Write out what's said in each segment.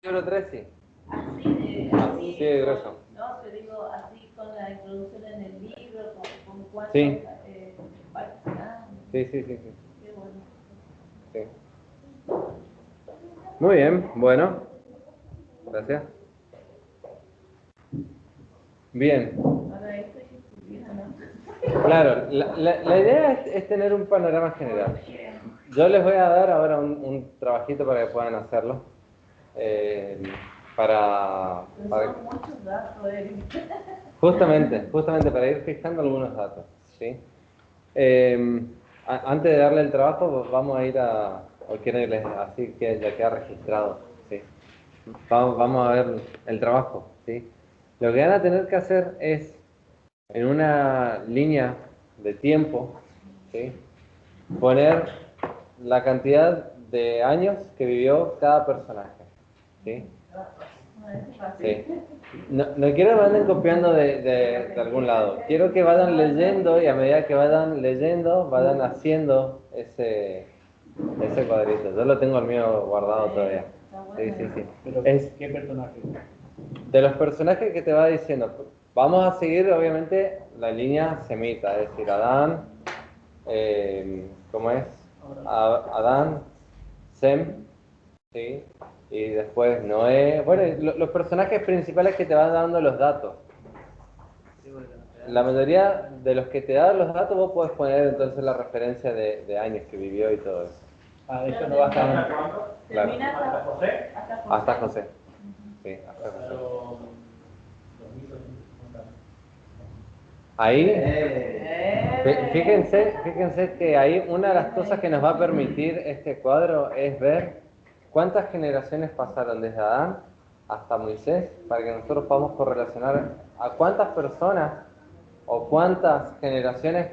Libro 3, sí. Así de grueso. No, te digo, así con la introducción en el libro, con cuántas Sí. partes dan. Sí. Qué bueno. Sí. Muy bien, bueno. Gracias. Bien. Ahora esto y estuviera, ¿no? Claro, la idea es tener un panorama general. Yo les voy a dar ahora un trabajito para que puedan hacerlo. eh, para Son muchos datos, Eric. justamente para ir fijando algunos datos. ¿Sí? Antes de darle el trabajo, vamos a ir a... O quieren que así que ya queda registrado. ¿Sí? Vamos a ver el trabajo. ¿Sí? Lo que van a tener que hacer es, en una línea de tiempo, ¿sí? Poner la cantidad de años que vivió cada personaje. ¿Sí? Sí. No quiero que vayan copiando de algún lado. Quiero que vayan leyendo y a medida que vayan leyendo, vayan haciendo ese cuadrito. Yo lo tengo el mío guardado todavía. Sí. Pero, Es ¿qué personaje? de los personajes que te va diciendo. Vamos a seguir, obviamente, la línea semita, es decir, Adán, ¿cómo es? Adán, Sem, ¿sí? Y después Noé. Bueno, los personajes principales que te van dando los datos. La mayoría de los que te dan los datos vos podés poner entonces la referencia de años que vivió y todo eso. Eso no va a estar. Claro. ¿Hasta José? Hasta José. Sí, hasta José. Ahí, fíjense que ahí una de las cosas que nos va a permitir este cuadro es ver cuántas generaciones pasaron desde Adán hasta Moisés, para que nosotros podamos correlacionar a cuántas personas o cuántas generaciones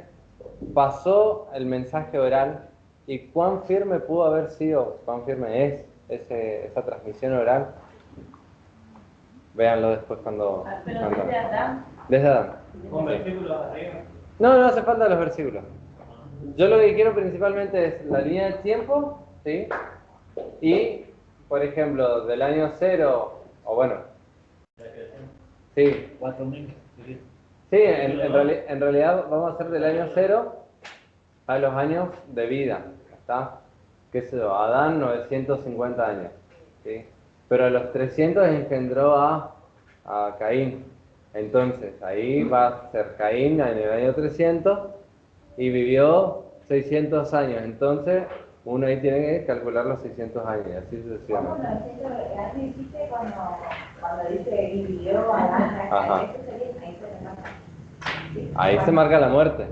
pasó el mensaje oral y cuán firme pudo haber sido, cuán firme es esa transmisión oral. Véanlo después cuando... Pero desde Adán. Desde Adán. ¿Con versículos arriba? No hace falta los versículos. Yo lo que quiero principalmente es la línea de tiempo, ¿sí? Y, por ejemplo, del año 0, o bueno, sí, 4.000. sí, en realidad vamos a hacer del año 0 a los años de vida, ¿está? ¿Qué sé yo? Adán 950 años, ¿sí? Pero a los 300 engendró a Caín. Entonces, ahí va a ser Caín en el año 300 y vivió 600 años. Entonces, uno ahí tiene que calcular los 600 años, y así ¿Cómo sucesivamente. así dijiste cuando dice y vivió Adán? Ajá. Eso sería, ahí se le marca. Ahí se marca la muerte,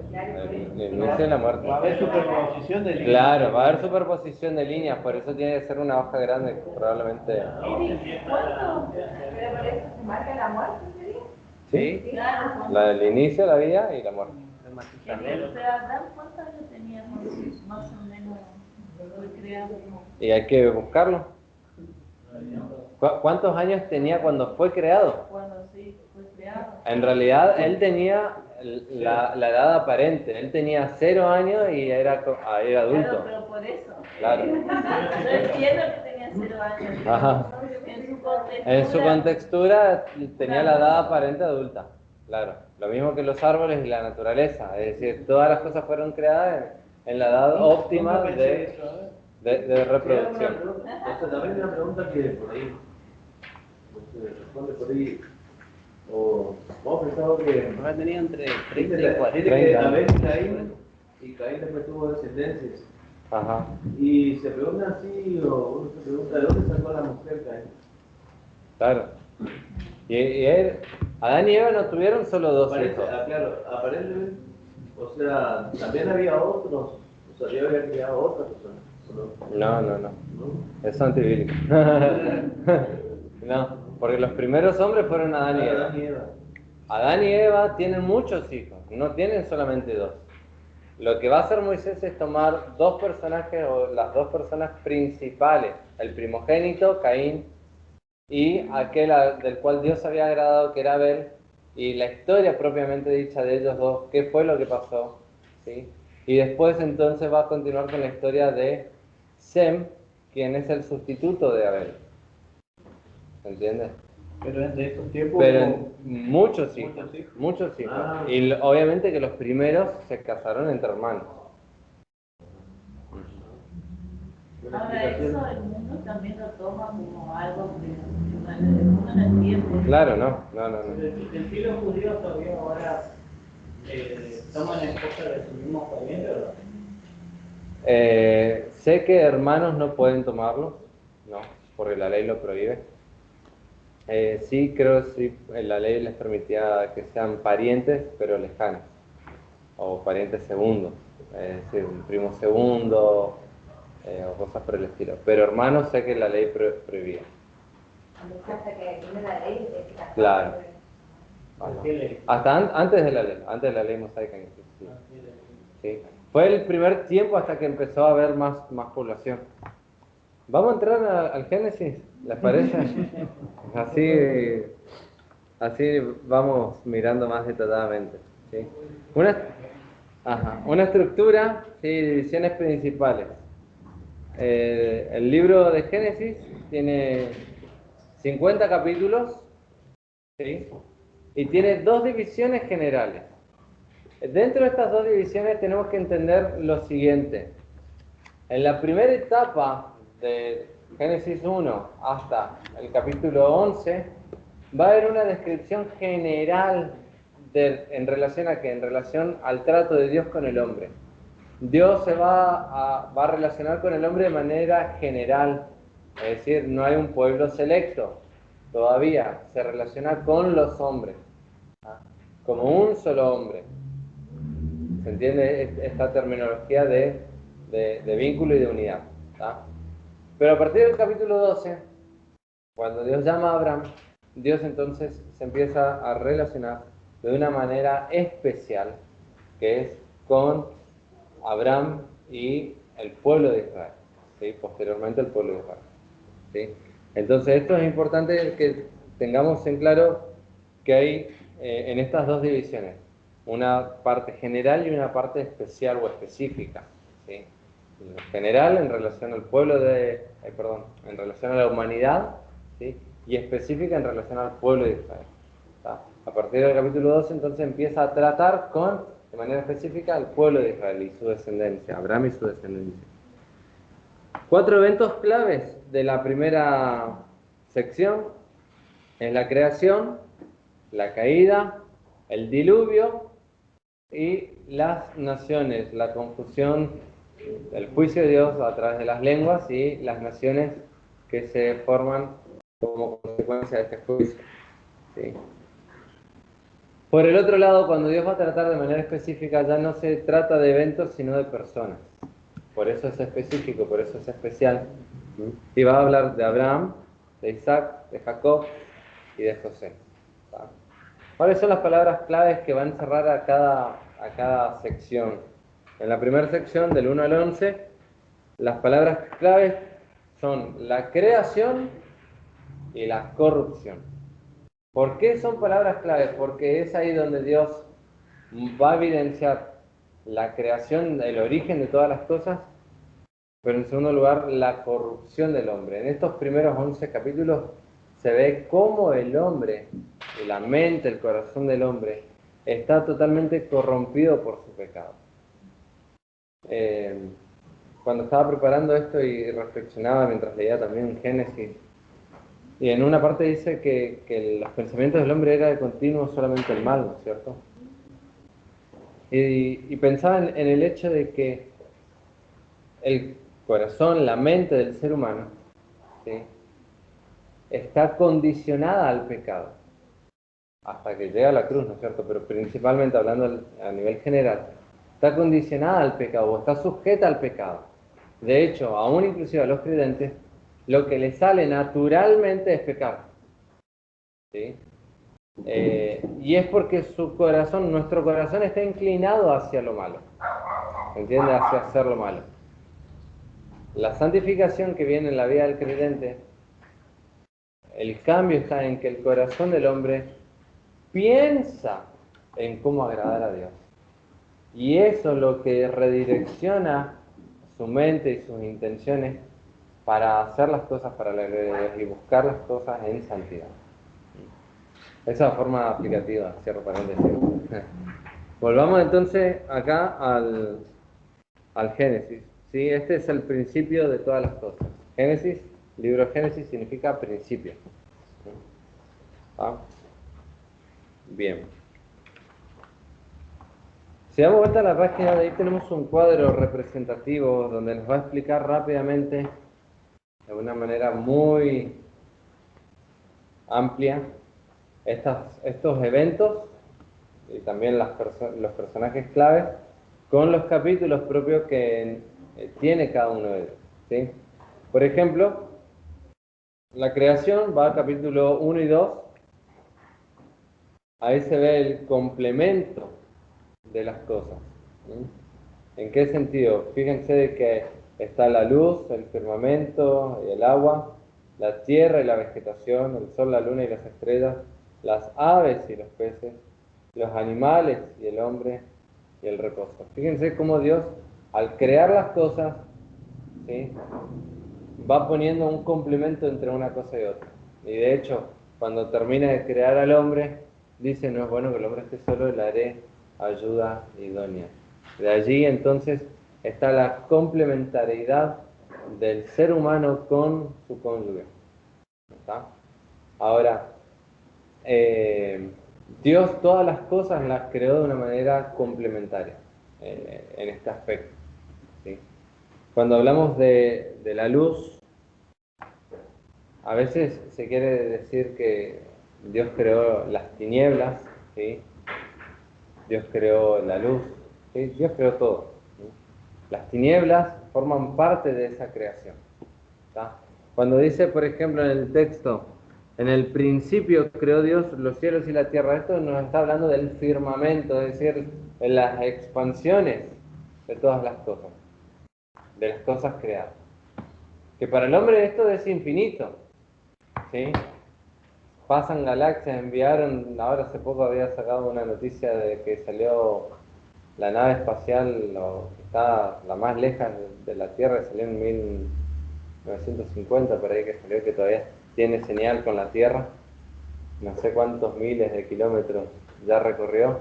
el inicio de la muerte. Va a haber superposición de líneas. Claro, va a haber superposición de líneas, por eso tiene que ser una hoja grande, probablemente. ¿Cuánto? Pero por eso se marca la muerte, ¿sería? ¿Sí? Claro. La del inicio de la vida y la muerte. Pero Adán, ¿cuántos años tenía más o menos? Fue creado. Y hay que buscarlo. ¿Cuántos años tenía cuando fue creado? Cuando sí fue creado. En realidad, él tenía la edad aparente. Él tenía 0 años y era adulto. Claro, pero por eso. Claro. Yo entiendo que tenía 0 años. Ajá. En su contextura tenía la edad aparente adulta. Claro. Lo mismo que los árboles y la naturaleza. Es decir, todas las cosas fueron creadas en la edad óptima de reproducción. Entonces, también una pregunta que por ahí se responde por ahí. O vos pensado que. Ahora tenía entre 30 Dice y 40. que Abel y Caín después tuvo descendencias. Ajá. Y se pregunta así, o uno se pregunta, ¿de dónde sacó la mujer Caín? Claro. Y Adán y Eva no tuvieron solo 2 hijos. Claro, aparentemente, o sea, también había otros, o sea, Dios había creado otras personas. No. ¿No? Es antibíblico. No, porque los primeros hombres fueron Adán y Eva. Adán y Eva. Adán y Eva tienen muchos hijos, no tienen solamente 2. Lo que va a hacer Moisés es tomar 2 personajes, o las 2 personas principales, el primogénito, Caín, y aquel del cual Dios había agradado, que era Abel, y la historia propiamente dicha de ellos dos, qué fue lo que pasó, ¿sí? Y después entonces va a continuar con la historia de Sem, quien es el sustituto de Abel. ¿entiendes? Pero entre estos tiempos. Pero muchos hijos, Muchos hijos. muchos hijos. Ah. Y obviamente que los primeros se casaron entre hermanos. Una Ahora explicación. eso el mundo también lo toma como algo que uno no entiende. Claro, no. ¿El filo judío todavía ahora toman esposa de su mismo pariente o no? Sé que hermanos no pueden tomarlo, no, porque la ley lo prohíbe. Sí, creo que sí, la ley les permitía que sean parientes, pero lejanos, o parientes segundos, es decir, un primo segundo, o cosas por el estilo. Pero hermanos sé que la ley prohibía. Hasta que viene la ley, es que casarse. Claro. Ah, no. ¿Qué ley? Hasta antes de la ley mosaica inclusive. Sí. Fue el primer tiempo hasta que empezó a haber más población. Vamos a entrar al Génesis, ¿les parece? Así vamos mirando más detalladamente. ¿Sí? Una estructura, sí, divisiones principales. El libro de Génesis tiene 50 capítulos, ¿sí? Y tiene dos divisiones generales. Dentro de estas dos divisiones tenemos que entender lo siguiente. En la primera etapa de Génesis 1 hasta el capítulo 11 va a haber una descripción general en relación a qué, en relación al trato de Dios con el hombre. Dios se va a relacionar con el hombre de manera general, es decir, no hay un pueblo selecto, todavía se relaciona con los hombres, ¿ah? Como un solo hombre. ¿Se entiende esta terminología de vínculo y de unidad? ¿Tá? Pero a partir del capítulo 12, cuando Dios llama a Abraham, Dios entonces se empieza a relacionar de una manera especial, que es con Abraham y el pueblo de Israel, ¿sí? Posteriormente el pueblo de Israel, ¿sí? Entonces esto es importante que tengamos en claro que hay en estas dos divisiones una parte general y una parte especial o específica, ¿sí? General en relación al pueblo en relación a la humanidad, ¿sí? Y específica en relación al pueblo de Israel, ¿tá? A partir del capítulo 12 entonces empieza a tratar de manera específica al pueblo de Israel y su descendencia, Abraham y su descendencia. 4 eventos claves de la primera sección es la creación, la caída, el diluvio y las naciones, la confusión, el juicio de Dios a través de las lenguas y las naciones que se forman como consecuencia de este juicio, ¿sí? Por el otro lado, cuando Dios va a tratar de manera específica, ya no se trata de eventos, sino de personas. Por eso es específico, por eso es especial. Y va a hablar de Abraham, de Isaac, de Jacob y de José. ¿Cuáles son las palabras claves que van a encerrar a cada sección? En la primera sección, del 1 al 11, las palabras claves son la creación y la corrupción. ¿Por qué son palabras claves? Porque es ahí donde Dios va a evidenciar la creación, el origen de todas las cosas, pero en segundo lugar, la corrupción del hombre. En estos primeros 11 capítulos se ve cómo el hombre, la mente, el corazón del hombre, está totalmente corrompido por su pecado. Cuando estaba preparando esto y reflexionaba mientras leía también Génesis, y en una parte dice que los pensamientos del hombre era de continuo solamente el mal, ¿no es cierto? Y pensaba en el hecho de que el corazón, la mente del ser humano, ¿sí?, está condicionada al pecado hasta que llega a la cruz, ¿no es cierto? Pero principalmente hablando a nivel general, está condicionada al pecado o está sujeta al pecado. De hecho, aún inclusive a los creyentes, lo que les sale naturalmente es pecar, ¿sí? Y es porque nuestro corazón está inclinado hacia lo malo, ¿entiende? Hacia hacer lo malo. La santificación que viene en la vida del creyente, el cambio está en que el corazón del hombre piensa en cómo agradar a Dios. Y eso es lo que redirecciona su mente y sus intenciones para hacer las cosas para la gloria de Dios y buscar las cosas en santidad. Esa es la forma aplicativa, cierro paréntesis. Volvamos entonces acá al Génesis. ¿Sí? Este es el principio de todas las cosas. Génesis, libro de Génesis significa principio. ¿Ah? Bien. Si damos vuelta a la página, de ahí tenemos un cuadro representativo donde nos va a explicar rápidamente, de una manera muy amplia, estos eventos y también los personajes claves con los capítulos propios que tiene cada uno de ellos. ¿Sí? Por ejemplo, la creación va al capítulo 1 y 2. Ahí se ve el complemento de las cosas. ¿Sí? ¿En qué sentido? Fíjense de que está la luz, el firmamento y el agua, la tierra y la vegetación, el sol, la luna y las estrellas, las aves y los peces, los animales y el hombre y el reposo. Fíjense cómo Dios, al crear las cosas, ¿sí?, va poniendo un complemento entre una cosa y otra. Y de hecho, cuando termina de crear al hombre, dice, no es bueno que el hombre esté solo, le haré ayuda idónea. De allí entonces está la complementariedad del ser humano con su cónyuge. ¿Está? Ahora, Dios todas las cosas las creó de una manera complementaria en este aspecto. ¿Sí? Cuando hablamos de la luz, a veces se quiere decir que Dios creó las tinieblas, ¿sí? Dios creó la luz, ¿sí? Dios creó todo. ¿Sí? Las tinieblas forman parte de esa creación. ¿Está? Cuando dice, por ejemplo, en el texto, en el principio creó Dios los cielos y la tierra, esto nos está hablando del firmamento, es decir, de las expansiones de todas las cosas, de las cosas creadas. Que para el hombre esto es infinito, ¿sí? Pasan galaxias, enviaron, ahora hace poco había sacado una noticia de que salió la nave espacial, que está la más lejos de la Tierra, salió en 1950, por ahí que salió, que todavía tiene señal con la Tierra, no sé cuántos miles de kilómetros ya recorrió,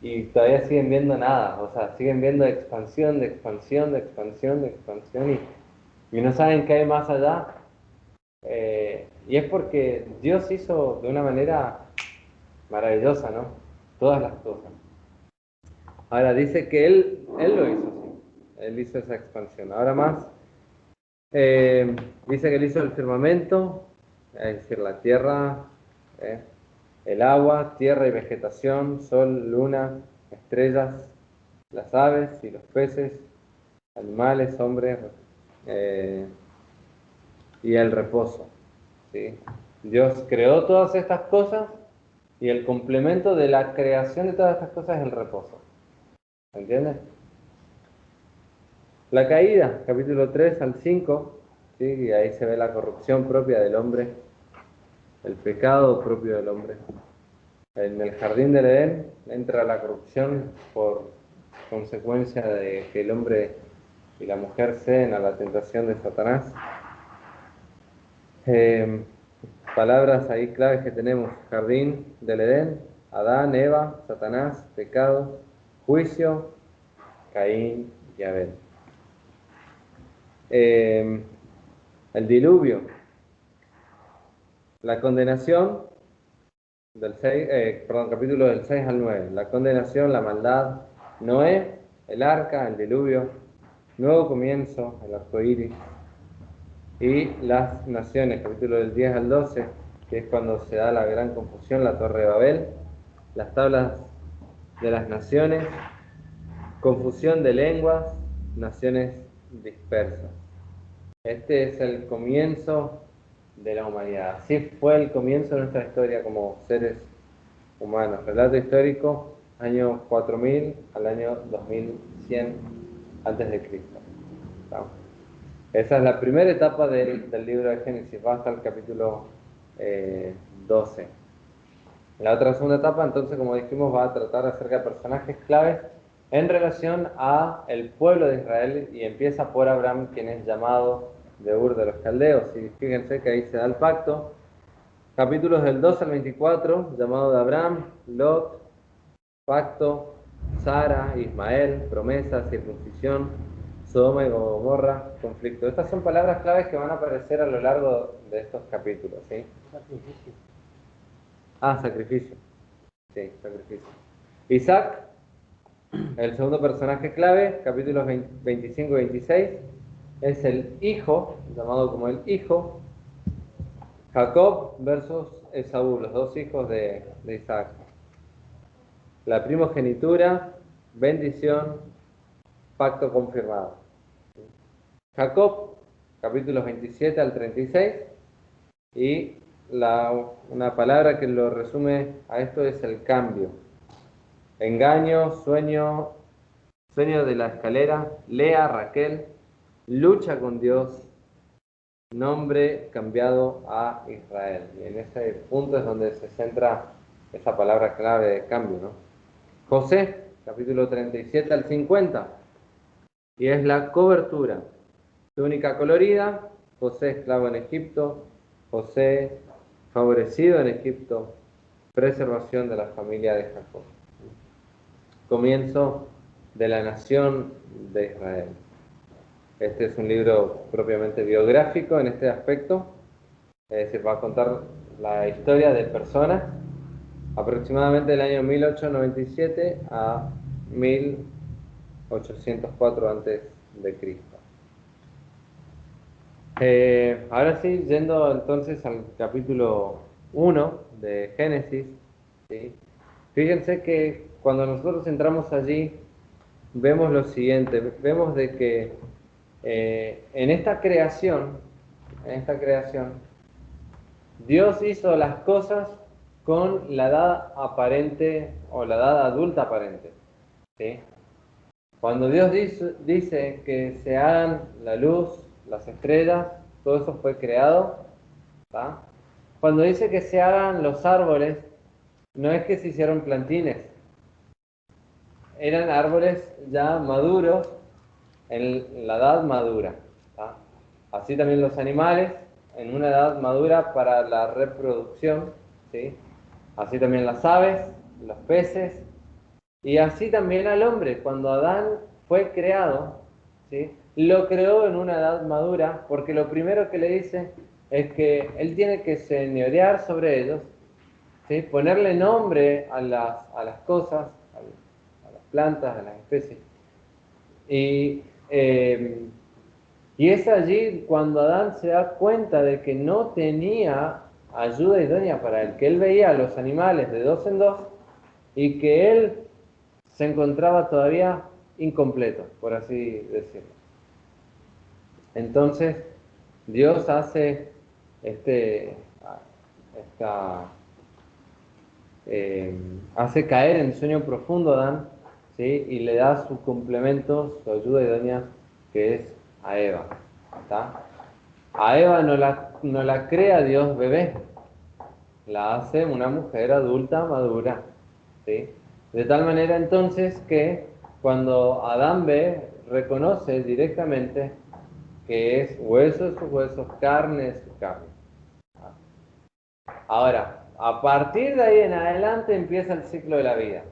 y todavía siguen viendo nada, o sea, siguen viendo expansión, de expansión, de expansión, de expansión, y no saben qué hay más allá. Y es porque Dios hizo de una manera maravillosa, ¿no? Todas las cosas. Ahora dice que Él lo hizo así. Él hizo esa expansión. Ahora más, dice que Él hizo el firmamento, es decir, la tierra, el agua, tierra y vegetación, sol, luna, estrellas, las aves y los peces, animales, hombres, y el reposo. ¿Sí? Dios creó todas estas cosas y el complemento de la creación de todas estas cosas es el reposo. ¿Entiendes? La caída, capítulo 3 al 5, ¿sí? Y ahí se ve la corrupción propia del hombre, el pecado propio del hombre. En el jardín del Edén entra la corrupción por consecuencia de que el hombre y la mujer ceden a la tentación de Satanás. Palabras ahí claves que tenemos: jardín del Edén, Adán, Eva, Satanás, pecado, juicio, Caín y Abel. El diluvio, la condenación del capítulo del 6 al 9, la condenación, la maldad, Noé, el arca, el diluvio, nuevo comienzo, el arco iris, y las naciones, capítulo del 10 al 12, que es cuando se da la gran confusión, la Torre de Babel, las tablas de las naciones, confusión de lenguas, naciones dispersas. Este es el comienzo de la humanidad. Así fue el comienzo de nuestra historia como seres humanos. Relato histórico, año 4000 al año 2100 antes de Cristo. ¿No? Esa es la primera etapa del libro de Génesis, va hasta el capítulo 12. La otra segunda etapa, entonces, como dijimos, va a tratar acerca de personajes claves en relación a el pueblo de Israel y empieza por Abraham, quien es llamado de Ur de los Caldeos. Y fíjense que ahí se da el pacto. Capítulos del 2 al 24, llamado de Abraham, Lot, pacto, Sara, Ismael, promesa, circuncisión, Sodoma y Gomorra, conflicto. Estas son palabras claves que van a aparecer a lo largo de estos capítulos, ¿sí? Sacrificio. Sacrificio. Sí, sacrificio. Isaac, el segundo personaje clave, capítulos 25 y 26, es el hijo, llamado como el hijo. Jacob versus Esaú, los dos hijos de Isaac. La primogenitura, bendición, pacto confirmado. Jacob, capítulos 27 al 36, y una palabra que lo resume a esto es el cambio. Engaño, sueño de la escalera, Lea, Raquel, lucha con Dios, nombre cambiado a Israel. Y en ese punto es donde se centra esa palabra clave de cambio, ¿no? José, capítulo 37 al 50, y es la cobertura. Túnica colorida, José esclavo en Egipto, José favorecido en Egipto, preservación de la familia de Jacob. Comienzo de la nación de Israel. Este es un libro propiamente biográfico en este aspecto, es decir, va a contar la historia de personas aproximadamente del año 1897 a 1804 antes de Cristo. Ahora sí, yendo entonces al capítulo 1 de Génesis, ¿sí? Fíjense que cuando nosotros entramos allí, vemos lo siguiente, vemos de que en esta creación, Dios hizo las cosas con la edad aparente o la edad adulta aparente, ¿sí? Cuando Dios dice que se hagan la luz, las estrellas, todo eso fue creado, ¿tá? Cuando dice que se hagan los árboles, no es que se hicieron plantines, eran árboles ya maduros en la edad madura, ¿tá? Así también los animales en una edad madura para la reproducción, ¿sí? Así también las aves, los peces, y así también al hombre. Cuando Adán fue creado, ¿sí? Lo creó en una edad madura, porque lo primero que le dice es que él tiene que señorear sobre ellos, ¿sí? Ponerle nombre a las cosas, a las plantas, a las especies. Y es allí cuando Adán se da cuenta de que no tenía ayuda idónea para él, que él veía a los animales de dos en dos y que él se encontraba todavía incompleto, por así decirlo. Entonces, Dios hace hace caer en sueño profundo a Adán, ¿sí? Y le da su complemento, su ayuda idónea, que es a Eva, ¿tá? A Eva no la crea Dios bebé, la hace una mujer adulta, madura, ¿sí? De tal manera entonces que cuando Adán ve, reconoce directamente que es hueso de sus huesos, carne de su carne. Ahora, a partir de ahí en adelante empieza el ciclo de la vida,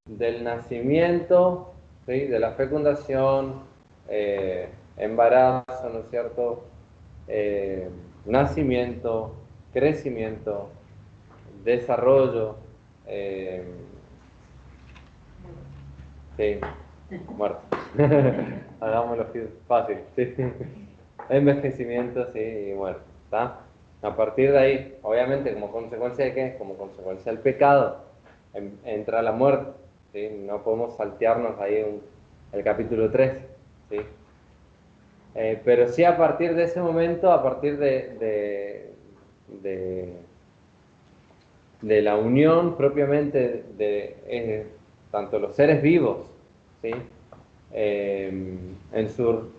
del nacimiento, ¿sí? De la fecundación, embarazo, ¿no es cierto? Nacimiento, crecimiento, desarrollo, sí, muerte. Hagámoslo fácil, sí. Envejecimiento, sí, y muerte, ¿está? A partir de ahí, obviamente, como consecuencia de qué? Como consecuencia del pecado, entra la muerte, ¿sí? No podemos saltearnos ahí el capítulo 3, ¿sí? Pero sí a partir de ese momento, a partir de la unión propiamente de tanto los seres vivos, ¿sí? En su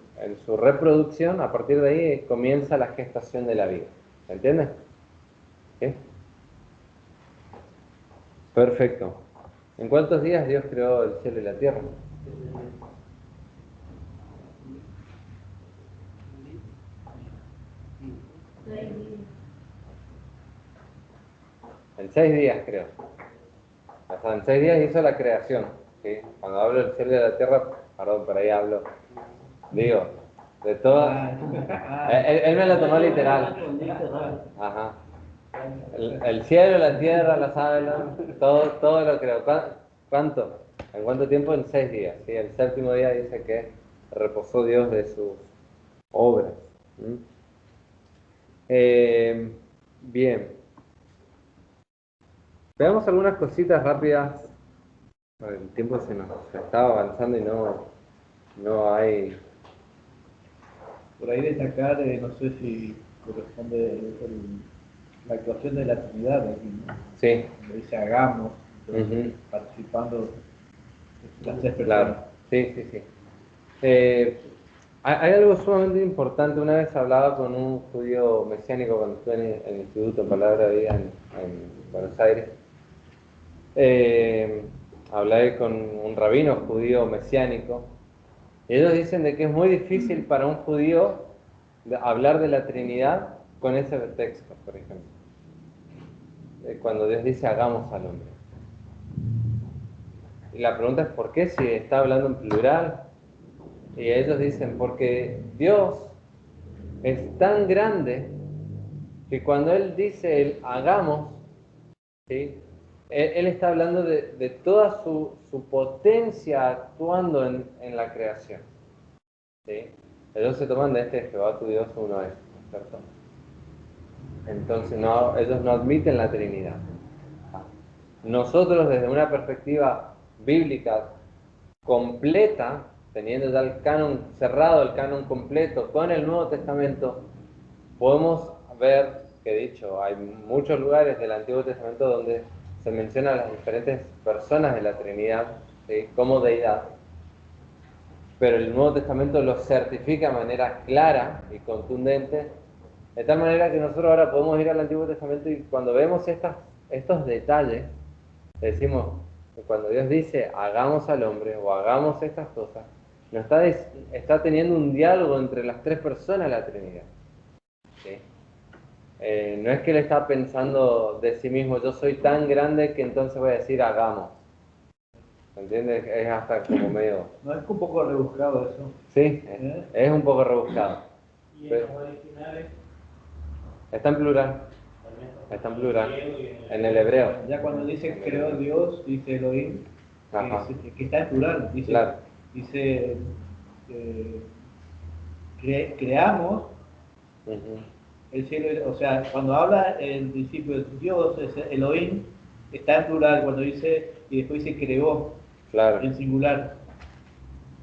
reproducción, a partir de ahí comienza la gestación de la vida. ¿Se entiende? ¿Sí? Perfecto. ¿En cuántos días Dios creó el cielo y la tierra? 6 días. En 6 días, creo. O sea, en 6 días hizo la creación. ¿Sí? Cuando hablo del cielo y de la tierra, perdón, por ahí hablo. Digo, de toda. Él me lo tomó literal. Ajá. El cielo, la tierra, las aves, todo lo creó. ¿Cuánto? ¿En cuánto tiempo? En 6 días. ¿Sí? El séptimo día dice que reposó Dios de sus obras. ¿Mm? Bien. Veamos algunas cositas rápidas. Bueno, el tiempo se está avanzando y no hay. Por ahí destacar, no sé si corresponde la actuación de la Trinidad aquí, ¿no? Sí. Cuando dice hagamos, entonces, Ujú. participando las tres Claro, personas. sí. Hay algo sumamente importante. Una vez hablaba con un judío mesiánico cuando estuve en el Instituto en Palabra de Vida en Buenos Aires. Hablé con un rabino judío mesiánico. Y ellos dicen de que es muy difícil para un judío hablar de la Trinidad con ese texto, por ejemplo. Cuando Dios dice hagamos al hombre. Y la pregunta es ¿por qué si está hablando en plural? Y ellos dicen porque Dios es tan grande que cuando Él dice el hagamos, ¿sí? Él está hablando de toda su potencia actuando en la creación. ¿Sí? Ellos se toman de Jehová tu Dios uno es, ¿cierto? Entonces ellos no admiten la Trinidad. Nosotros desde una perspectiva bíblica completa, teniendo ya el canon cerrado, el canon completo con el Nuevo Testamento, podemos ver que, dicho, hay muchos lugares del Antiguo Testamento donde se mencionan las diferentes personas de la Trinidad, ¿sí? Como deidad, pero el Nuevo Testamento lo certifica de manera clara y contundente, de tal manera que nosotros ahora podemos ir al Antiguo Testamento y cuando vemos estos detalles, decimos que cuando Dios dice hagamos al hombre o hagamos estas cosas, no está teniendo un diálogo entre las tres personas de la Trinidad. ¿Sí? No es que él está pensando de sí mismo, yo soy tan grande que entonces voy a decir hagamos. ¿Entiendes? Es hasta como medio. ¿No es un poco rebuscado eso? Sí, es un poco rebuscado. Y en los originales Está en plural. también Está en plural. griego y En el hebreo. Ya cuando dice creó Dios, dice Elohim, Ajá. que está en plural, dice, Claro. dice creamos Ujú. el cielo, o sea, cuando habla en principio de Dios, es Elohim, está en plural, cuando dice, y después dice creó, Claro, en singular.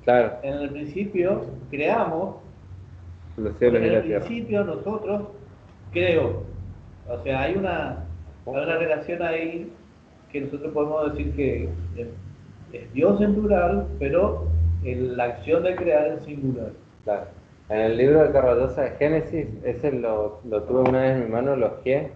claro. En el principio creamos, Los cielos en y el la tierra. principio nosotros creo. O sea, hay una relación ahí que nosotros podemos decir que es Dios en plural, pero la acción de crear en singular. Claro. En el libro de Carballosa de Génesis, ese lo tuve una vez en mi mano, lo hojeé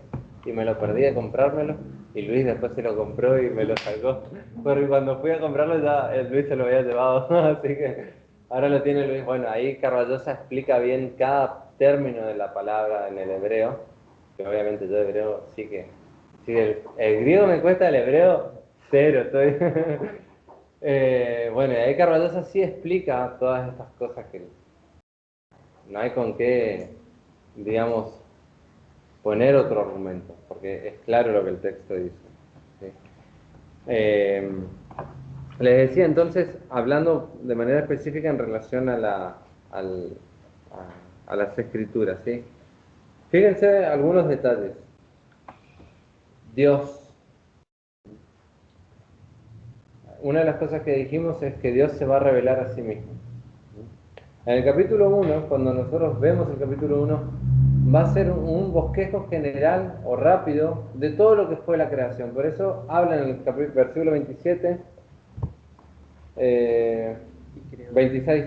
y me lo perdí de comprármelo. Y Luis después se lo compró y me lo sacó. Porque cuando fui a comprarlo ya el Luis se lo había llevado. Así que ahora lo tiene Luis. Bueno, ahí Carballosa explica bien cada término de la palabra en el hebreo. Que obviamente yo hebreo sí que. Sí, el griego me cuesta, el hebreo cero. Estoy. Bueno, y ahí Carballosa sí explica todas estas cosas que no hay con qué, digamos, poner otro argumento, porque es claro lo que el texto dice. ¿Sí? Les decía entonces, hablando de manera específica en relación a las escrituras, ¿sí? Fíjense algunos detalles. Dios. Una de las cosas que dijimos es que Dios se va a revelar a sí mismo. En el capítulo 1, cuando nosotros vemos el capítulo 1, va a ser un bosquejo general o rápido de todo lo que fue la creación. Por eso habla en el versículo 27, 26.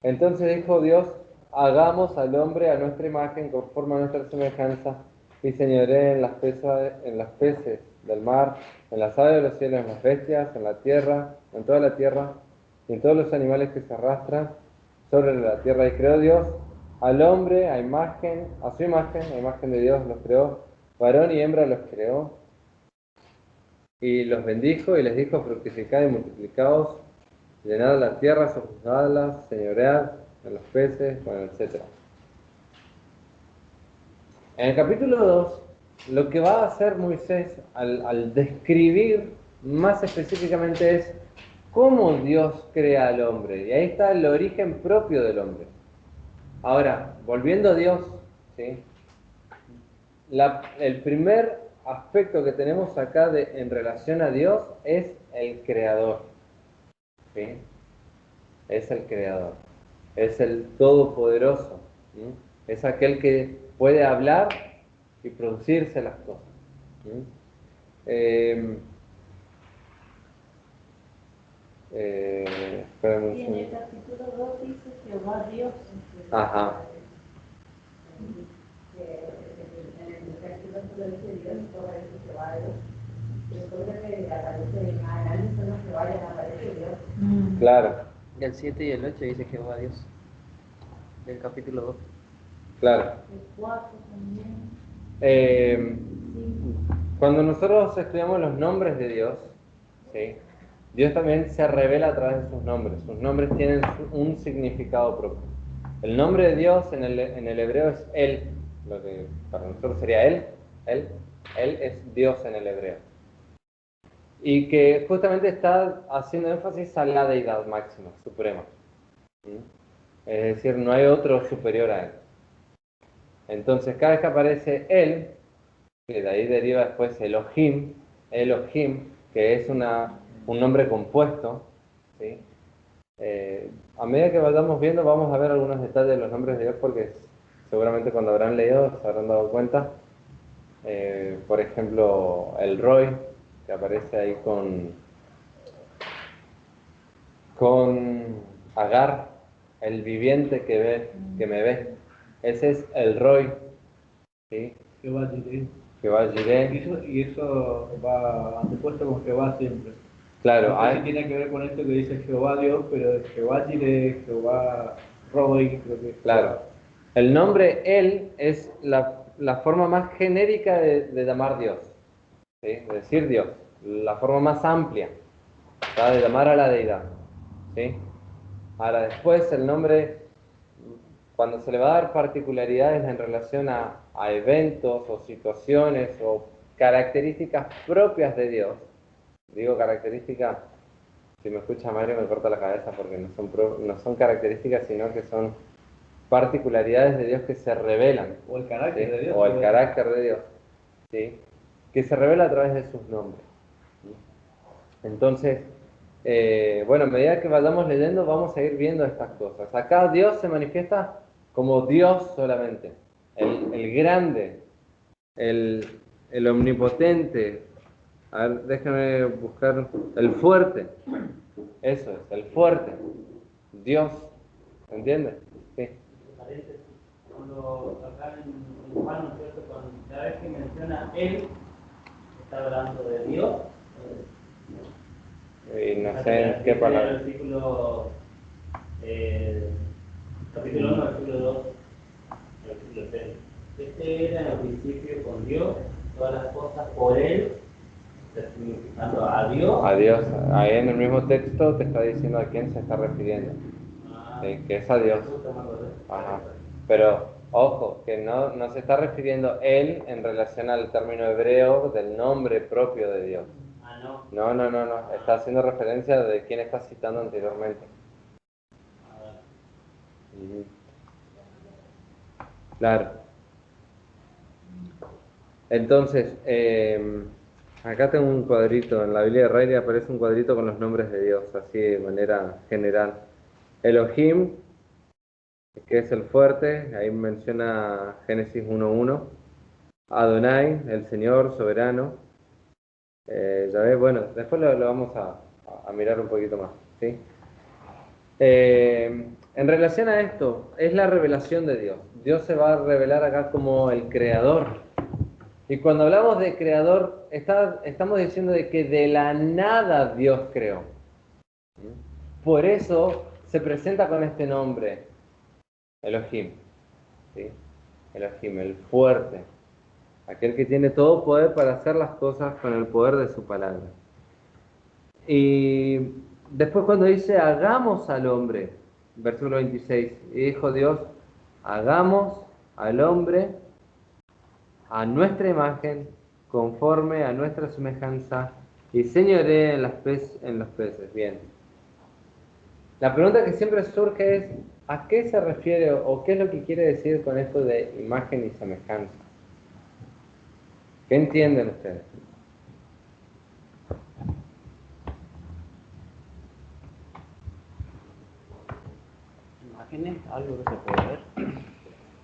Entonces dijo Dios, hagamos al hombre a nuestra imagen, conforme a nuestra semejanza, y señoree en las peces del mar, en las aves de los cielos, en las bestias, en la tierra, en toda la tierra, y en todos los animales que se arrastran sobre la tierra. Y creó Dios al hombre a su imagen, a imagen de Dios los creó, varón y hembra los creó, y los bendijo y les dijo: fructificad y multiplicaos, llenad la tierra, sojuzgadla, señoread en los peces, bueno, etc. En el capítulo 2, lo que va a hacer Moisés al describir más específicamente es cómo Dios crea al hombre. Y ahí está el origen propio del hombre. Ahora, volviendo a Dios, ¿sí? El primer aspecto que tenemos acá en relación a Dios es el creador. ¿Sí? Es el creador. Es el todopoderoso. ¿Sí? Es aquel que puede hablar y producirse las cosas. ¿Sí? Espérame un Y en segundo. el capítulo 2 dice Jehová Dios. Ajá. En el capítulo solo dice Dios, todo eso se va a Dios. Después de que aparece en análisis, solo se vayan, aparece Dios. Claro, El 7 y el 8 dice Jehová Dios. Del capítulo 2. claro. El 4 también. Cuando nosotros estudiamos los nombres de Dios, ¿sí? Dios también se revela a través de sus nombres. Sus nombres tienen un significado propio. El nombre de Dios en el hebreo es Él, lo que para nosotros sería Él. Él es Dios en el hebreo. Y que justamente está haciendo énfasis a la deidad máxima, suprema. ¿Sí? Es decir, no hay otro superior a Él. Entonces, cada vez que aparece Él, que de ahí deriva después Elohim, que es un nombre compuesto, ¿sí? A medida que vayamos viendo, vamos a ver algunos detalles de los nombres de Dios, porque seguramente cuando habrán leído se habrán dado cuenta. Por ejemplo, el Roy, que aparece ahí con Agar, el viviente que me ve. Ese es el Roy, ¿sí? Jehová Jireh. Jehová Jireh. Y eso va antepuesto con Jehová siempre. Claro, No sé si tiene que ver con esto que dice Jehová Dios, pero es Jehová Jireh, Jehová Roy, creo que es. claro. El nombre Él es la forma más genérica de llamar Dios, ¿sí? De decir Dios, la forma más amplia, ¿tá? De llamar a la deidad, ¿sí? Ahora después el nombre, cuando se le va a dar particularidades en relación a eventos o situaciones o características propias de Dios, digo características, si me escucha Mario me corta la cabeza porque no son características, sino que son particularidades de Dios que se revelan. O el carácter ¿sí? de Dios. O el carácter de Dios, ¿sí? Que se revela a través de sus nombres. ¿Sí? Entonces, bueno, a medida que vayamos leyendo vamos a ir viendo estas cosas. Acá Dios se manifiesta como Dios solamente, el grande, el omnipotente. A ver, déjame buscar el fuerte. Eso es, el fuerte. Dios. ¿Entiendes? Sí. Paréntesis, cuando acá en Juan, ¿no es cierto? Cada vez que menciona Él, está hablando de Dios. Y no sé en qué palabra. El versículo, capítulo 1, versículo 2, versículo 3. Este era en el principio con Dios, todas las cosas por Él, significando a Dios. A Dios. Ahí en el mismo texto te está diciendo a quién se está refiriendo. Que es a Dios. Ajá. Pero, ojo, que no se está refiriendo Él en relación al término hebreo del nombre propio de Dios. No. Está haciendo referencia de quién está citando anteriormente. Claro. Entonces, acá tengo un cuadrito. En la Biblia de Riley aparece un cuadrito con los nombres de Dios, así de manera general. Elohim, que es el fuerte, ahí menciona Génesis 1:1. Adonai, el Señor soberano. Yahvé, bueno, después lo vamos a mirar un poquito más, ¿sí? En relación a esto, es la revelación de Dios. Dios se va a revelar acá como el creador. Y cuando hablamos de creador, estamos diciendo de que de la nada Dios creó. Por eso se presenta con este nombre, Elohim. ¿sí? Elohim, el fuerte, aquel que tiene todo poder para hacer las cosas con el poder de su palabra. Y después cuando dice hagamos al hombre, versículo 26, y dijo Dios, hagamos al hombre a nuestra imagen, conforme a nuestra semejanza, y señoree en los peces. Bien. La pregunta que siempre surge es, ¿a qué se refiere o qué es lo que quiere decir con esto de imagen y semejanza? ¿Qué entienden ustedes? Imagen es algo que se puede ver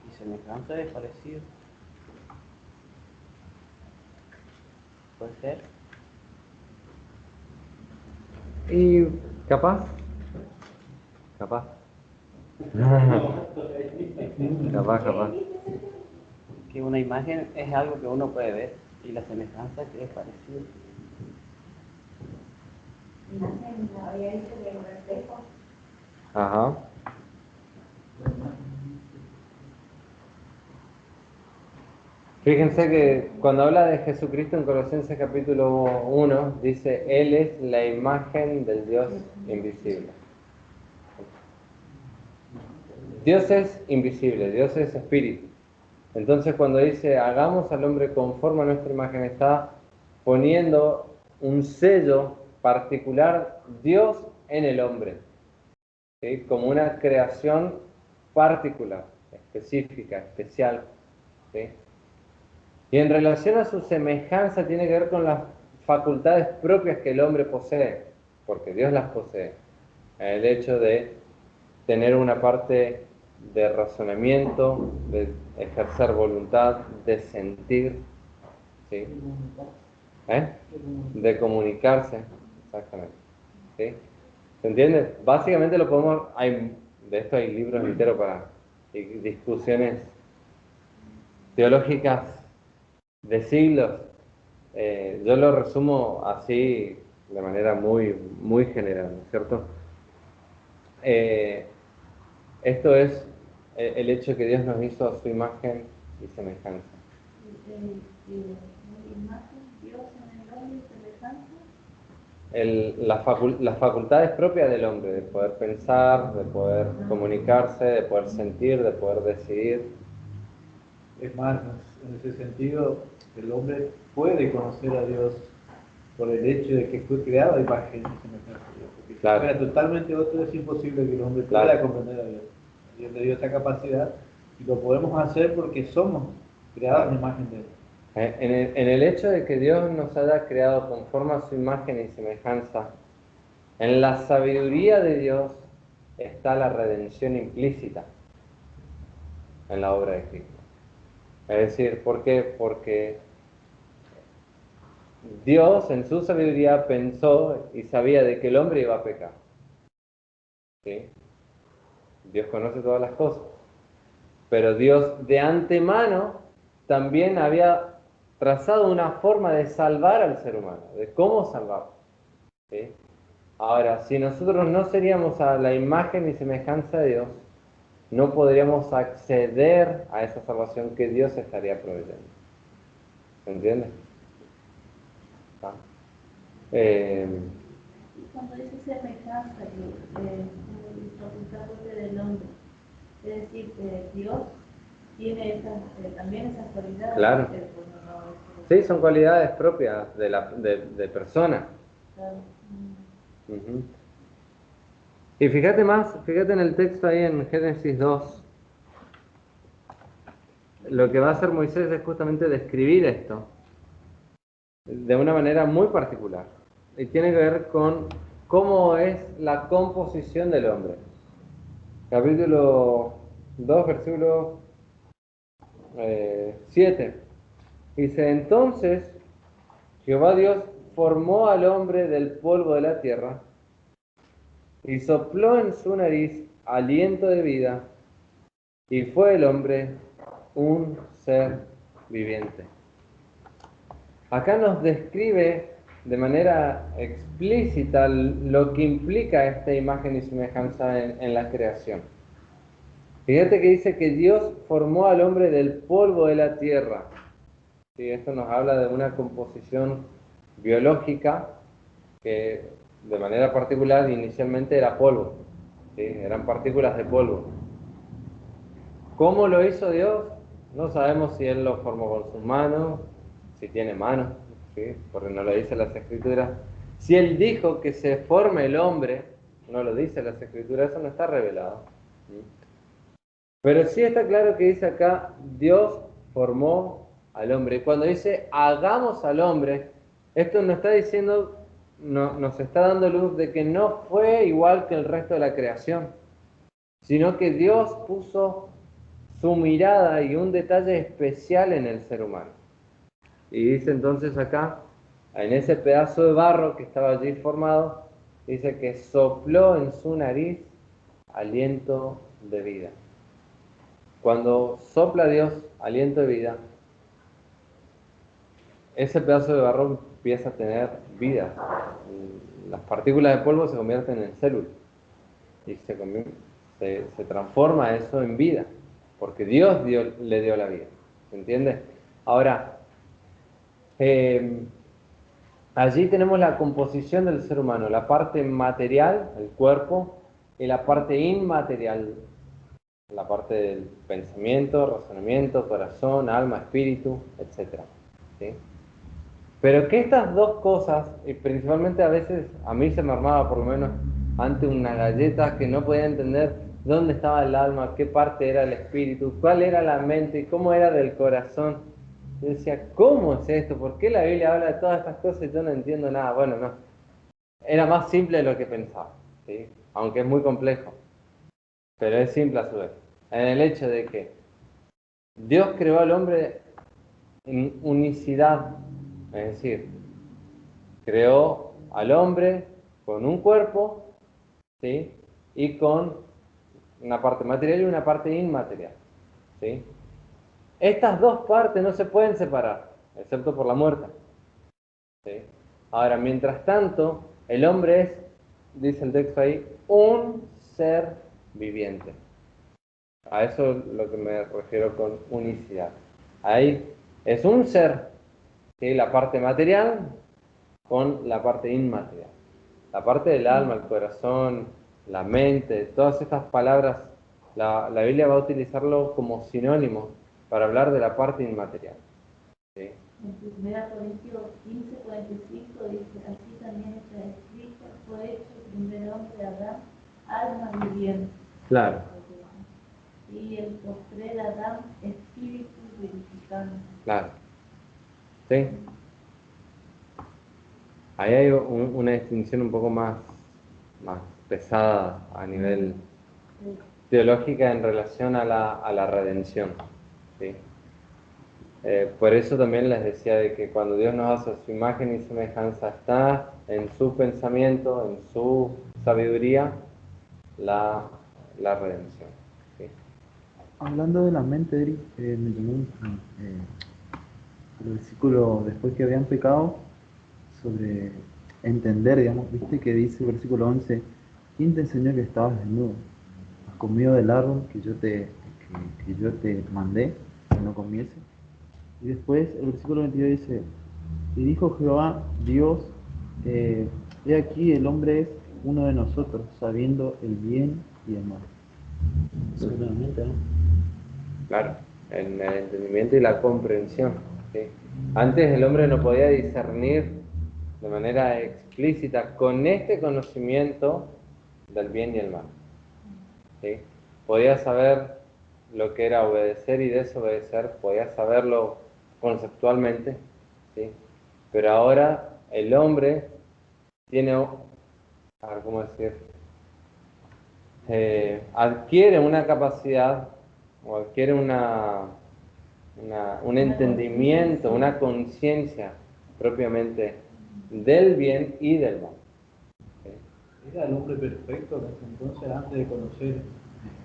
y semejanza es parecido. Puede ser. Y capaz. Capaz. Capaz. Que una imagen es algo que uno puede ver y la semejanza que es parecido. Imagen, había dicho que un reflejo. Ajá. Fíjense que cuando habla de Jesucristo en Colosenses capítulo 1, dice, Él es la imagen del Dios invisible. Dios es invisible, Dios es espíritu. Entonces cuando dice, hagamos al hombre conforme a nuestra imagen, está poniendo un sello particular, Dios en el hombre, ¿sí? Como una creación particular, específica, especial, ¿sí? Y en relación a su semejanza tiene que ver con las facultades propias que el hombre posee, porque Dios las posee. El hecho de tener una parte de razonamiento, de ejercer voluntad, de sentir, ¿sí? De comunicarse, exactamente, ¿sí? ¿Se entiende? Básicamente lo podemos, de esto hay libros enteros y discusiones teológicas de siglos. Yo lo resumo así de manera muy general, ¿no es cierto? Esto es el hecho que Dios nos hizo a su imagen y semejanza. Imagen, Dios en el hombre y semejanza. Las facultades propias del hombre, de poder pensar, de poder comunicarse, de poder sentir, de poder decidir. Es más, en ese sentido, el hombre puede conocer a Dios por el hecho de que fue creado a imagen y semejanza de Dios. Porque Claro. si fuera totalmente otro, es imposible que el hombre Claro. pueda comprender a Dios. Dios le dio esa capacidad y lo podemos hacer porque somos creados en imagen de Él. En el hecho de que Dios nos haya creado conforme a su imagen y semejanza, en la sabiduría de Dios está la redención implícita en la obra de Cristo. Es decir, ¿por qué? Porque Dios en su sabiduría pensó y sabía de que el hombre iba a pecar. ¿Sí? Dios conoce todas las cosas. Pero Dios de antemano también había trazado una forma de salvar al ser humano, de cómo salvarlo. ¿Sí? Ahora, si nosotros no seríamos a la imagen y semejanza de Dios, no podríamos acceder a esa salvación que Dios estaría proveyendo. ¿Se entiende? ¿Ah? Y cuando dice semejanza, facultad propia del hombre, es decir, Dios tiene también esas cualidades. Claro. Sí, son cualidades propias de persona. Claro. Uh-huh. Y fíjate en el texto ahí en Génesis 2. Lo que va a hacer Moisés es justamente describir esto de una manera muy particular. Y tiene que ver con cómo es la composición del hombre. Capítulo 2, versículo 7. Dice, entonces Jehová Dios formó al hombre del polvo de la tierra y sopló en su nariz aliento de vida, y fue el hombre un ser viviente. Acá nos describe de manera explícita lo que implica esta imagen y semejanza en la creación. Fíjate que dice que Dios formó al hombre del polvo de la tierra. Sí, esto nos habla de una composición biológica que de manera particular inicialmente era polvo. ¿Sí? Eran partículas de polvo. ¿Cómo lo hizo Dios? No sabemos si Él lo formó con sus manos, si tiene manos, ¿sí? Porque no lo dice las Escrituras. Si Él dijo que se forme el hombre, no lo dice las Escrituras, eso no está revelado. ¿Sí? Pero sí está claro que dice acá, Dios formó al hombre. Y cuando dice, hagamos al hombre, esto nos está diciendo, nos está dando luz de que no fue igual que el resto de la creación, sino que Dios puso su mirada y un detalle especial en el ser humano. Y dice entonces acá, en ese pedazo de barro que estaba allí formado, dice que sopló en su nariz aliento de vida. Cuando sopla Dios aliento de vida, ese pedazo de barro empieza a tener vida. Las partículas de polvo se convierten en células y se transforma eso en vida, porque Dios le dio la vida. ¿Se entiende? Ahora, allí tenemos la composición del ser humano, la parte material, el cuerpo, y la parte inmaterial, la parte del pensamiento, razonamiento, corazón, alma, espíritu, etc. ¿Sí? Pero que estas dos cosas, y principalmente a veces a mí se me armaba por lo menos ante una galleta que no podía entender dónde estaba el alma, qué parte era el espíritu, cuál era la mente y cómo era del corazón. Yo decía, ¿cómo es esto? ¿Por qué la Biblia habla de todas estas cosas y yo no entiendo nada? Bueno, no. Era más simple de lo que pensaba, ¿sí? Aunque es muy complejo. Pero es simple a su vez. En el hecho de que Dios creó al hombre en unicidad, es decir, creó al hombre con un cuerpo, ¿sí? Y con una parte material y una parte inmaterial, ¿sí? Estas dos partes no se pueden separar, excepto por la muerte, ¿sí? Ahora, mientras tanto, el hombre es, dice el texto ahí, un ser viviente. A eso es lo que me refiero con unicidad. Ahí es un ser, ¿sí? La parte material con la parte inmaterial. La parte del alma, el corazón, la mente, todas estas palabras, la Biblia va a utilizarlo como sinónimo para hablar de la parte inmaterial. ¿Sí? En 1 Corintios 15:45 dice, así también está escrito, fue hecho el primer hombre Adán, alma viviente. Claro. Y el postrer Adán, espíritu vivificante. Claro. ¿Sí? Ahí hay una distinción un poco más pesada a nivel teológica en relación a la redención. ¿Sí? Por eso también les decía de que cuando Dios nos hace su imagen y semejanza, está en su pensamiento, en su sabiduría, la redención. ¿Sí? Hablando de la mente, Eric, me llamó el versículo después que habían pecado, sobre entender, digamos, viste que dice el versículo 11, ¿quién te enseñó que estabas desnudo? ¿Has comido del árbol que yo te mandé que no comiese? Y después el versículo 22 dice, y dijo Jehová, Dios, he aquí el hombre es uno de nosotros, sabiendo el bien y el mal. Seguramente, ¿no? Claro, en el entendimiento y la comprensión. ¿Sí? Antes el hombre no podía discernir de manera explícita con este conocimiento del bien y el mal. ¿Sí? Podía saber lo que era obedecer y desobedecer, podía saberlo conceptualmente, ¿sí? Pero ahora el hombre tiene, a ver, ¿cómo decir? Adquiere una capacidad o adquiere un entendimiento, una conciencia propiamente del bien y del mal. ¿Sí? Era el hombre perfecto en ese entonces,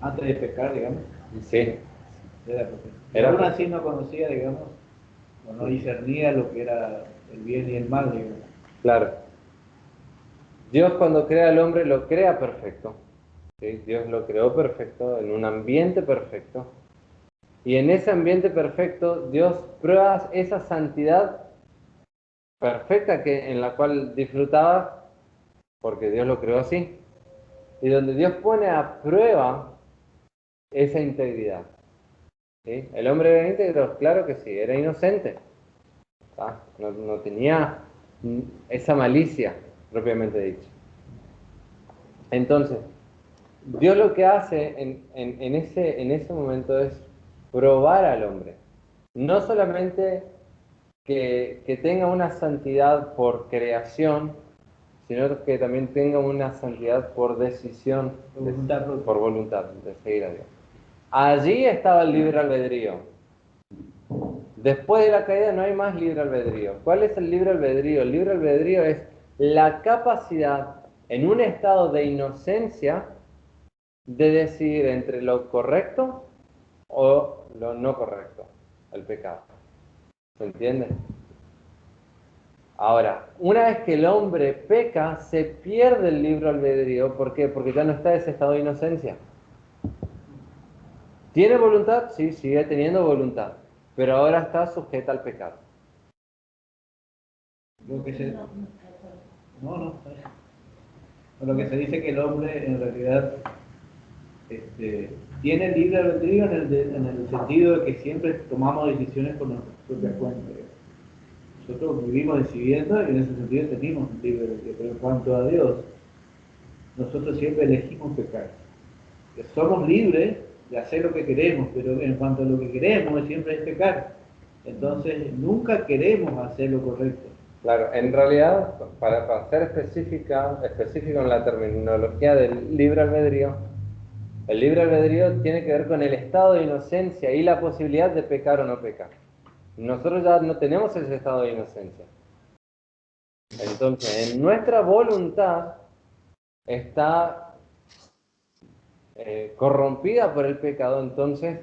antes de pecar, digamos. Sí, Era perfecto. Era Aún perfecto. así no conocía, digamos, o no discernía lo que era el bien y el mal, digamos. Claro. Dios cuando crea al hombre lo crea perfecto. ¿sí? Dios lo creó perfecto, en un ambiente perfecto. Y en ese ambiente perfecto, Dios prueba esa santidad perfecta en la cual disfrutaba, porque Dios lo creó así. Y donde Dios pone a prueba esa integridad. ¿Sí? El hombre era íntegro, claro que sí, era inocente. No tenía esa malicia propiamente dicha. Entonces, Dios lo que hace en ese momento es probar al hombre. No solamente que tenga una santidad por creación, sino que también tenga una santidad por decisión, por voluntad de seguir a Dios. Allí estaba el libre albedrío. Después de la caída no hay más libre albedrío. ¿Cuál es el libre albedrío? El libre albedrío es la capacidad en un estado de inocencia de decidir entre lo correcto o lo no correcto, el pecado. ¿Se entiende? Ahora, una vez que el hombre peca, se pierde el libre albedrío. ¿Por qué? Porque ya no está ese estado de inocencia. ¿Tiene voluntad? Sí, sigue teniendo voluntad, pero ahora está sujeta al pecado. Lo que se... No. Lo que se dice que el hombre en realidad tiene libre albedrío en el sentido de que siempre tomamos decisiones por nuestra propia cuenta. Nosotros vivimos decidiendo y en ese sentido tenemos libre albedrío. Pero en cuanto a Dios, nosotros siempre elegimos pecar. Somos libres de hacer lo que queremos, pero en cuanto a lo que queremos siempre es pecar. Entonces nunca queremos hacer lo correcto. Claro, en realidad, para ser específico en la terminología del libre albedrío, el libre albedrío tiene que ver con el estado de inocencia y la posibilidad de pecar o no pecar. Nosotros ya no tenemos ese estado de inocencia. Entonces, en nuestra voluntad está corrompida por el pecado. Entonces,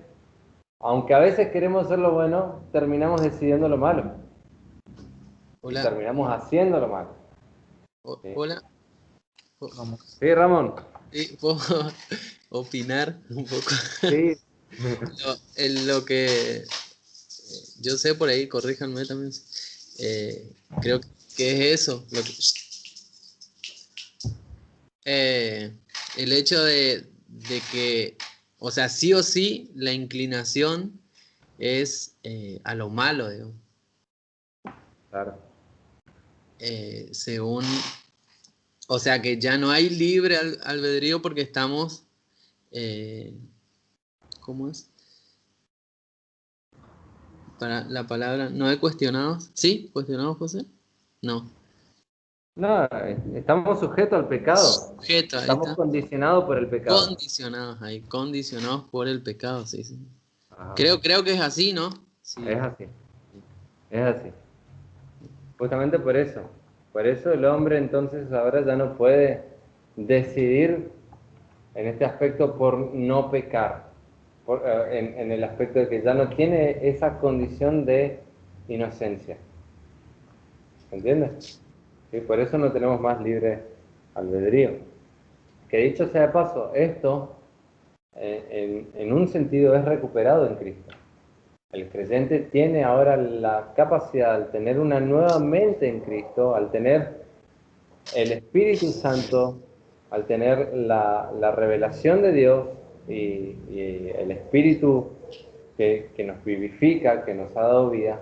aunque a veces queremos hacer lo bueno, terminamos decidiendo lo malo. Hola. Terminamos haciendo lo malo. ¿Sí? Hola. Sí, Ramón. ¿Puedo opinar un poco? Sí. Lo que yo sé por ahí, corríjanme también. Creo que es eso. El hecho de que, o sea, sí o sí, la inclinación es a lo malo, digamos. Claro. Según, o sea, que ya no hay libre albedrío porque estamos, ¿cómo es? Para la palabra, ¿no hay cuestionados? ¿Sí? ¿Cuestionados, José? No. No, estamos sujetos al pecado. Sujeto, ahí Estamos está. condicionados por el pecado. Condicionados ahí, condicionados por el pecado, sí. Ajá. Creo que es así, ¿no? Sí. Es así. Es así. Justamente por eso. Por eso el hombre entonces ahora ya no puede decidir en este aspecto por no pecar. En el aspecto de que ya no tiene esa condición de inocencia. ¿Entiendes? ¿Sí? Por eso no tenemos más libre albedrío. Que dicho sea de paso, esto en un sentido es recuperado en Cristo. El creyente tiene ahora la capacidad, al tener una nueva mente en Cristo, al tener el Espíritu Santo, al tener la revelación de Dios y el Espíritu que nos vivifica, que nos ha dado vida,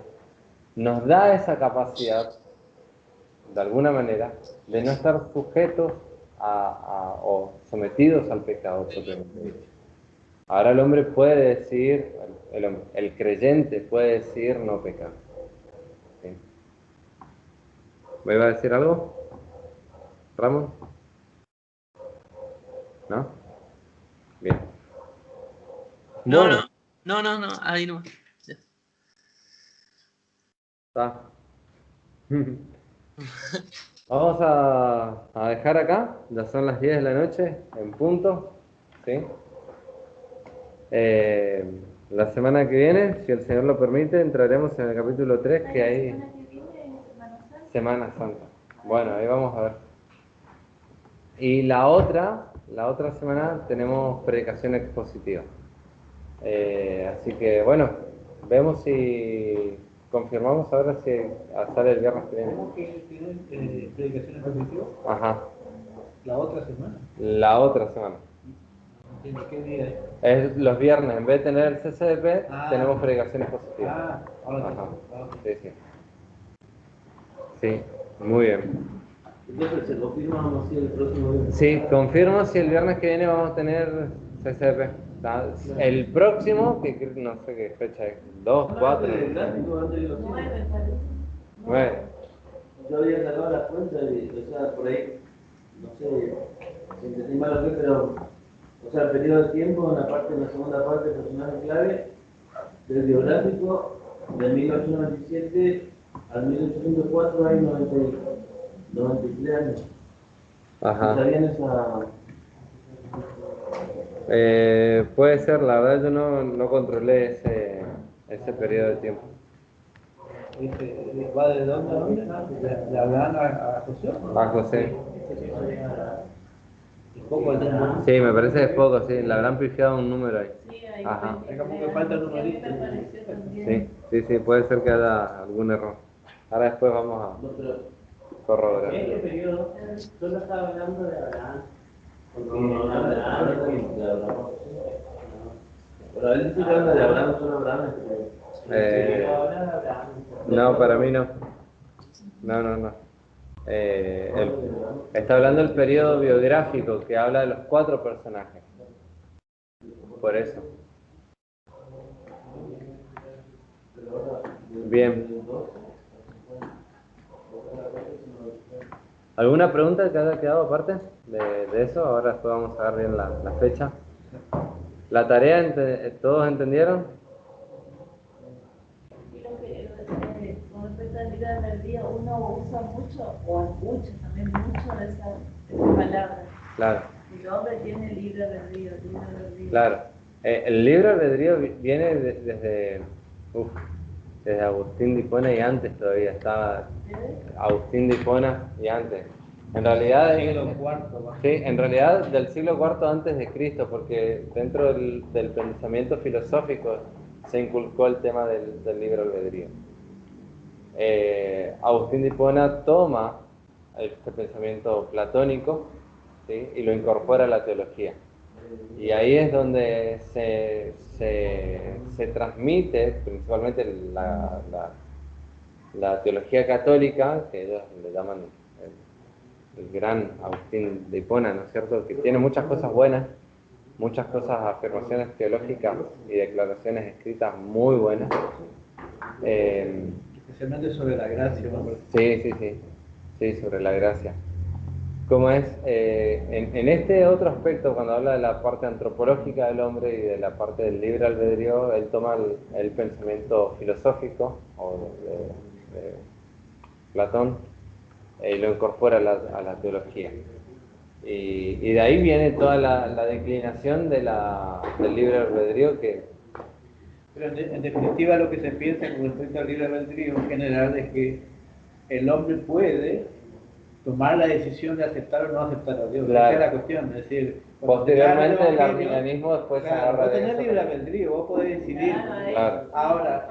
nos da esa capacidad, de alguna manera, de no estar sujetos o sometidos al pecado propiamente dicho. Ahora el hombre puede decidir, el creyente puede decidir no pecar. ¿Sí? ¿Me iba a decir algo, Ramón? ¿No? Bien. Bueno, No, ahí no. está. Vamos a dejar acá, ya son las 10 de la noche, en punto. ¿Sí? La semana que viene, si el Señor lo permite, entraremos en el capítulo 3, que hay La semana que viene es Semana Santa. Semana Santa. Bueno, ahí vamos a ver. Y la otra la otra semana tenemos predicación expositiva. Así que bueno, vemos si confirmamos ahora si sale el viernes que viene. ¿Cómo que tienen predicación expositiva? Ajá, La otra semana. la otra semana. ¿En qué día es? Es los viernes, en vez de tener el CCDP, Ah. tenemos predicación expositiva. Ah, ahora Ajá, sí. sí, sí. Sí, muy bien. Entonces se confirma o no si el próximo viernes. Sí, confirmo si el viernes que viene vamos a tener CCDP. El próximo, que no sé qué fecha es, 2, 4, El gráfico antes de los 9 parece. 9. Yo había sacado las cuentas y, o sea, por ahí, no sé si entendí mal o qué, pero, o sea, el periodo de tiempo, en la segunda parte, personaje clave, del biográfico, de 1897 al 1804 hay 93 años. Ajá. ¿Sabían esa? Puede ser, la verdad yo no controlé ese periodo de tiempo. ¿Va de dónde a dónde? ¿Le hablan a José? A José. Un poco el tiempo. Sí, me parece que es poco, sí, le habrán pifiado un número ahí. Sí, ahí Ajá. Es como que falta el sí, a mí numerito. me pareció también. Sí, puede ser que haya algún error. Ahora después vamos No, pero a corroborar. En este periodo solo estaba hablando de Abraham. Porque no, Abraham de Abraham. Pero él dice que habla de Abraham, solo Abraham. habla de Abraham. No, para mí no. No. Está hablando del periodo biográfico que habla de los 4 personajes. Por eso. Bien. ¿Alguna pregunta que haya quedado aparte de eso? Ahora después vamos a ver bien la fecha. ¿La tarea todos entendieron? Y lo que con respecto al libre albedrío, uno usa mucho, o escucha también mucho esa palabra. Claro. El hombre tiene libre albedrío, libre albedrío. Claro. El libre albedrío viene desde Agustín de Hipona y antes todavía. Estaba Agustín de Hipona y antes. En realidad, Siglo IV. sí, en realidad del siglo IV antes de Cristo, porque dentro del pensamiento filosófico se inculcó el tema del libre albedrío. Agustín de Hipona toma este pensamiento platónico, ¿sí? Y lo incorpora a la teología. Y ahí es donde se transmite principalmente la teología católica, que ellos le llaman el gran Agustín de Hipona, ¿no es cierto? Que tiene muchas cosas buenas, muchas cosas, afirmaciones teológicas y declaraciones escritas muy buenas. Especialmente sobre la gracia, ¿no? Sí, sobre la gracia. ¿Cómo es? En este otro aspecto, cuando habla de la parte antropológica del hombre y de la parte del libre albedrío, él toma el pensamiento filosófico o de Platón y lo incorpora a la teología. Y de ahí viene toda la declinación del libre albedrío que... Pero en definitiva lo que se piensa con respecto al libre albedrío en general es que el hombre puede tomar la decisión de aceptar o no aceptar a Dios. Claro. Esa es la cuestión, es decir, Posteriormente el evangelio, arminianismo después se claro, agarra vos de tenés eso. libre albedrío, vos podés decidir. Claro. Ahora,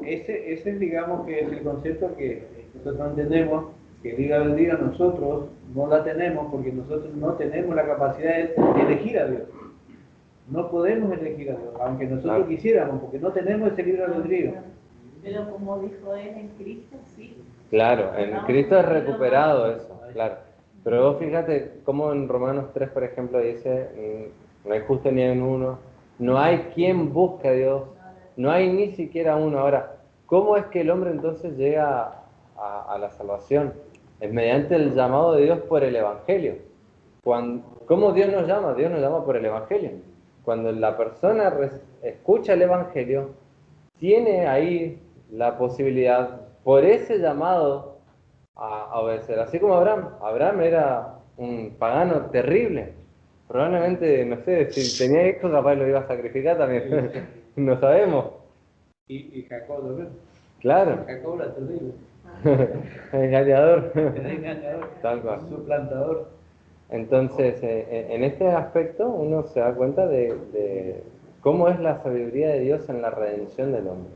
ese digamos que es el concepto que nosotros no entendemos, que el libre albedrío nosotros no la tenemos porque nosotros no tenemos la capacidad de elegir a Dios. No podemos elegir a Dios, aunque nosotros Claro. quisiéramos, porque no tenemos ese libre albedrío. Pero como dijo él, en Cristo sí. Claro, en Cristo es recuperado eso, claro. Pero vos fíjate cómo en Romanos 3, por ejemplo, dice, no hay justo ni en uno, no hay quien busque a Dios, no hay ni siquiera uno. Ahora, ¿cómo es que el hombre entonces llega a la salvación? Es mediante el llamado de Dios por el Evangelio. ¿Cómo Dios nos llama? Dios nos llama por el Evangelio. Cuando la persona escucha el Evangelio, tiene ahí la posibilidad, por ese llamado, a obedecer. Así como Abraham. Abraham era un pagano terrible. Probablemente, no sé, si tenía hijos, capaz lo iba a sacrificar también. No sabemos. Y Jacob, ¿no? Claro. Jacob era terrible. Engañador. Era engañador, Tal cual. suplantador. Entonces, en este aspecto uno se da cuenta de cómo es la sabiduría de Dios en la redención del hombre.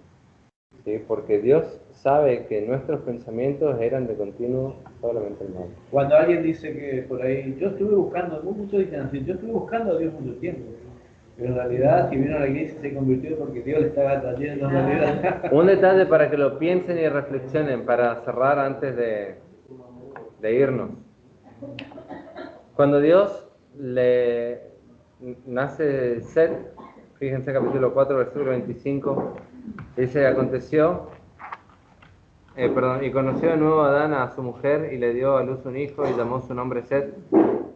¿Sí? Porque Dios sabe que nuestros pensamientos eran de continuo solamente el mal. Cuando alguien dice que por ahí, yo estuve buscando, muchos dicen así, yo estuve buscando a Dios mucho tiempo. Pero en realidad, si vino a la iglesia se convirtió porque Dios le estaba trayendo en realidad. Un detalle para que lo piensen y reflexionen para cerrar antes de irnos. Cuando Dios le nace Set, fíjense capítulo 4, versículo 25, dice, aconteció, y conoció de nuevo a Adán a su mujer y le dio a luz un hijo y llamó su nombre Set,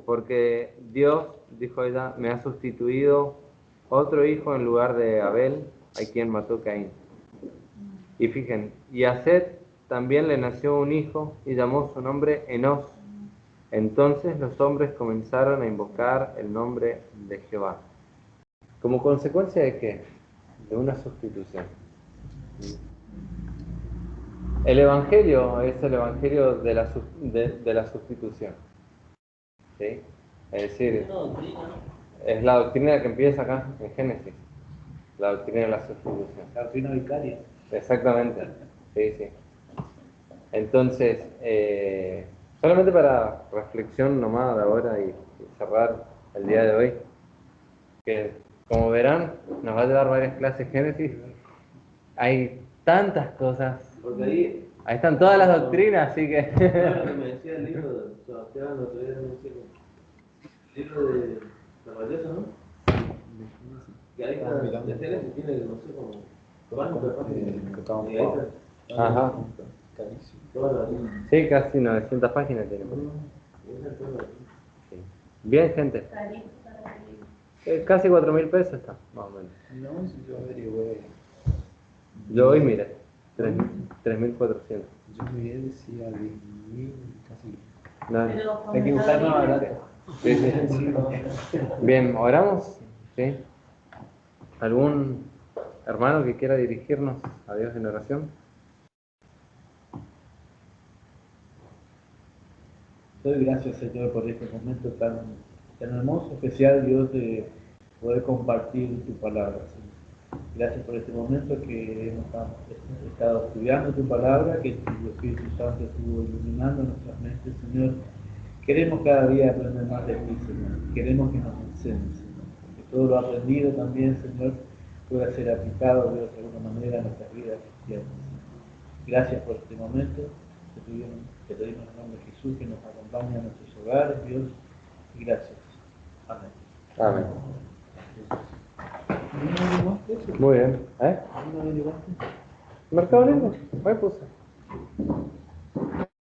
porque Dios, dijo ella, me ha sustituido otro hijo en lugar de Abel, a quien mató Caín. Y fíjense, y a Set también le nació un hijo y llamó su nombre Enos. Entonces los hombres comenzaron a invocar el nombre de Jehová. ¿Como consecuencia de qué? De una sustitución. El Evangelio es el Evangelio de la sustitución. ¿Sí? Es decir, es la doctrina que empieza acá en Génesis. La doctrina de la sustitución. La doctrina vicaria. Exactamente. Sí, sí. Entonces, solamente para reflexión nomás de ahora y cerrar el día de hoy, que como verán, nos va a llevar varias clases Génesis. Hay tantas cosas, Porque ahí, ahí están todas las doctrinas, así que... claro, que me decía el libro de Sebastián, el otro día me decía que el libro de la valiosa, ¿no? Que ahí está, de Génesis tiene, no sé, como 40 páginas. Y ahí está. Ajá. Toda la Biblia. Sí, casi 900 páginas tiene. Esa es toda la Biblia. Sí. Bien, gente. Casi 4.000 pesos está, más o menos. No, si yo averigüé. Yo hoy, mire, 3.400. Yo miré, decía 10.000, casi. No, Pero Hay que buscar más barato. sí, sí. Bien, ¿oramos? ¿Sí? ¿Algún hermano que quiera dirigirnos a Dios en oración? Doy gracias, Señor, por este momento tan hermoso, especial, Dios, de poder compartir tu palabra, Señor. Gracias por este momento que hemos estado estudiando tu palabra, que tu Espíritu Santo estuvo iluminando nuestras mentes, Señor. Queremos cada día aprender más de ti, Señor. Queremos que nos enseñes, Señor. Que todo lo aprendido también, Señor, pueda ser aplicado, Dios, de alguna manera a nuestras vidas cristianas, Señor. Gracias por este momento. Te pedimos en el nombre de Jesús que nos acompañe a nuestros hogares, Dios. Y gracias. Amén. Amén. ¿No averiguaste eso? Muy bien. ¿Eh? ¿No averiguaste? ¿Mercado Libre? Ahí puse.